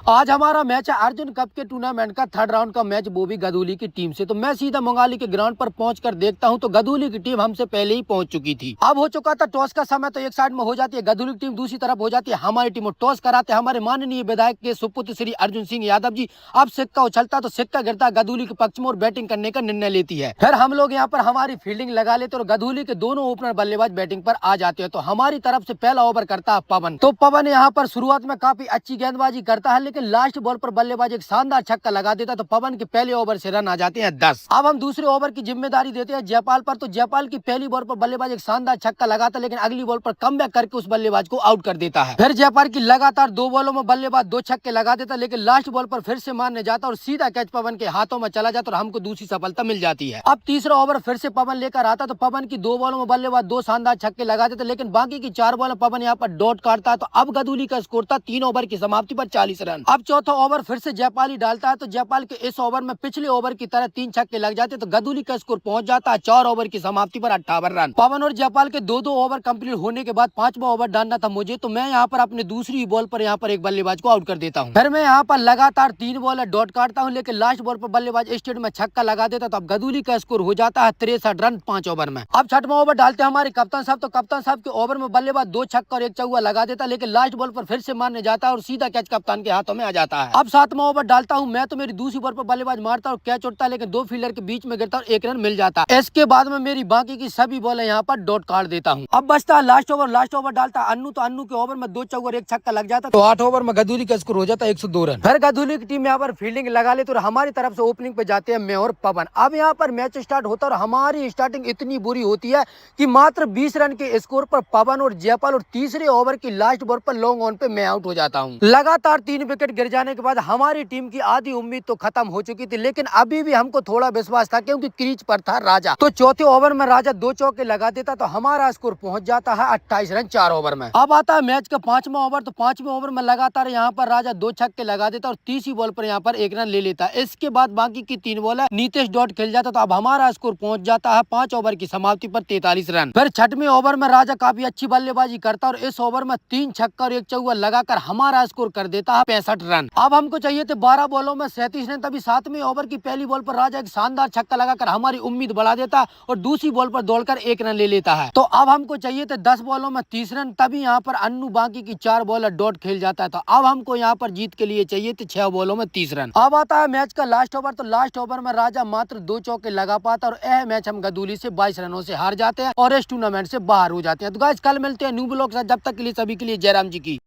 आज हमारा मैच है अर्जुन कप के टूर्नामेंट का थर्ड राउंड का मैच, वो भी गदुली की टीम से। तो मैं सीधा मंगाली के ग्राउंड पर पहुंचकर देखता हूं तो गदुली की टीम हमसे पहले ही पहुंच चुकी थी। अब हो चुका था टॉस का समय, तो एक साइड में हो जाती है गदुली की टीम, दूसरी तरफ हो जाती है हमारी टीम। टॉस कराते हमारे माननीय विधायक के सुपुत्र श्री अर्जुन सिंह यादव जी। अब सिक्का उछलता तो सिक्का गिरता गदुली के पक्ष में और बैटिंग करने का निर्णय लेती है। फिर हम लोग यहाँ पर हमारी फील्डिंग लगा लेते और गदुली के दोनों ओपनर बल्लेबाज बैटिंग पर आ जाते हैं। तो हमारी तरफ से पहला ओवर करता है पवन। तो पवन यहाँ पर शुरुआत में काफी अच्छी गेंदबाजी करता है, लेकिन लास्ट बॉल पर बल्लेबाज एक शानदार छक्का लगा देता। तो पवन के पहले ओवर से रन आ जाते हैं 10। अब हम दूसरे ओवर की जिम्मेदारी देते हैं जयपाल पर। तो जयपाल की पहली बॉल पर बल्लेबाज एक शानदार छक्का लगाता, लेकिन अगली बॉल पर कमबैक करके उस बल्लेबाज को आउट कर देता है। फिर जयपाल की लगातार दो बॉलों में बल्लेबाज दो छक्के लगा देता, लेकिन लास्ट बॉल पर फिर से मारने जाता और सीधा कैच पवन के हाथों में चला जाता और हमको दूसरी सफलता मिल जाती है। अब तीसरा ओवर फिर से पवन लेकर आता, तो पवन की दो बॉलों में बल्लेबाज दो शानदार छक्के लगा देते, लेकिन बाकी की चार बॉल पवन यहाँ पर डॉट काटता है। तो अब गदुली का स्कोर था 3 ओवर की समाप्ति पर 40 रन। अब चौथा ओवर फिर से जयपाल ही डालता है, तो जयपाल के इस ओवर में पिछले ओवर की तरह 3 छक्के लग जाते, तो गदुली का स्कोर पहुंच जाता है 4 ओवर की समाप्ति पर 58 रन। पवन और जयपाल के दो ओवर कंप्लीट होने के बाद 5वां ओवर डालना था मुझे, तो मैं यहाँ पर अपने दूसरी बॉल पर यहाँ पर एक बल्लेबाज को आउट कर देता हूँ। फिर मैं यहाँ पर लगातार 3 बॉल डॉट काटता हूँ, लेकिन लास्ट बॉल पर बल्लेबाज स्टेट में छक्का लगा देता, तो अब गदुली का स्कोर हो जाता है 63 रन 5 ओवर में। अब 6वां ओवर डालते हैं हमारे कप्तान साहब। तो कप्तान साहब के ओवर में बल्लेबाज 2 छक्का और 1 चौका लगा देता, लेकिन लास्ट बॉल पर फिर से मारने जाता है और सीधा कैच कप्तान के हाथों में आ जाता है। अब 7वां ओवर डालता हूं मैं, तो मेरी दूसरी बॉल पर बल्लेबाज मारता और कैच उठता है, लेकिन 2 फील्डर के बीच में गिरता और 1 रन मिल जाता है। इसके बाद में मेरी बाकी की सभी बॉलें यहाँ पर डॉट काट देता हूँ। अब बचता है लास्ट ओवर डालता है अन्नू। तो अन्नू के ओवर में 2 चौका और 1 छक्का लग जाता, तो 8 ओवर में गदुली का स्कोर हो जाता है 102 रन। फिर गदुली की टीम यहाँ पर फील्डिंग लगा लेते और हमारी तरफ से ओपनिंग पे जाते हैं मैं और पवन। अब यहाँ पर मैच स्टार्ट होता है और हमारी स्टार्टिंग इतनी बुरी होती है कि मात्र 20 रन के स्कोर पर पवन और जयपाल और तीसरे ओवर की लास्ट बॉल पर लॉन्ग ऑन पे मैं आउट हो जाता हूँ। लगातार 3 विकेट गिर जाने के बाद हमारी टीम की आधी उम्मीद तो खत्म हो चुकी थी, लेकिन अभी भी हमको थोड़ा विश्वास था, क्योंकि क्रीज पर था राजा। तो चौथे ओवर में राजा 2 चौके लगा देता, तो हमारा स्कोर पहुंच जाता है 28 रन 4 ओवर में। अब आता है मैच का 5वां ओवर। तो 5वें ओवर में लगातार यहाँ पर राजा 2 छक्के लगा देता और तीसरी बॉल पर यहाँ पर 1 रन ले लेता। इसके बाद बाकी की 3 बॉल नीतीश डॉट खेल जाता, तो अब हमारा स्कोर पहुंच जाता है 5 ओवर की समाप्ति पर 43 रन। फिर 6वें ओवर में राजा काफी अच्छी बल्लेबाजी करता और इस ओवर में 3 छक्का और 1 चौका लगाकर हमारा स्कोर कर देता है 65 रन। अब हमको चाहिए थे 12 बॉलों में 37 रन, तभी 7वें ओवर की पहली बॉल पर राजा एक शानदार छक्का लगाकर हमारी उम्मीद बढ़ा देता और दूसरी बॉल पर दौड़कर 1 रन ले लेता है। तो अब हमको चाहिए थे 10 बॉलों में 30 रन, तभी यहाँ पर अन्नू बाकी की 4 बॉल डॉट खेल जाता है। तो अब हमको यहाँ पर जीत के लिए चाहिए थे 6 बॉलों में 30 रन। अब आता है मैच का लास्ट ओवर। तो लास्ट ओवर में राजा मात्र 2 चौके लगा पाता और यह मैच हम गदुली से 22 रनों से हार जाते हैं और इस टूर्नामेंट से बाहर हो जाते हैं। तो गाइस कल मिलते हैं न्यू ब्लॉग के साथ, जब तक के लिए सभी के लिए जयराम जी की।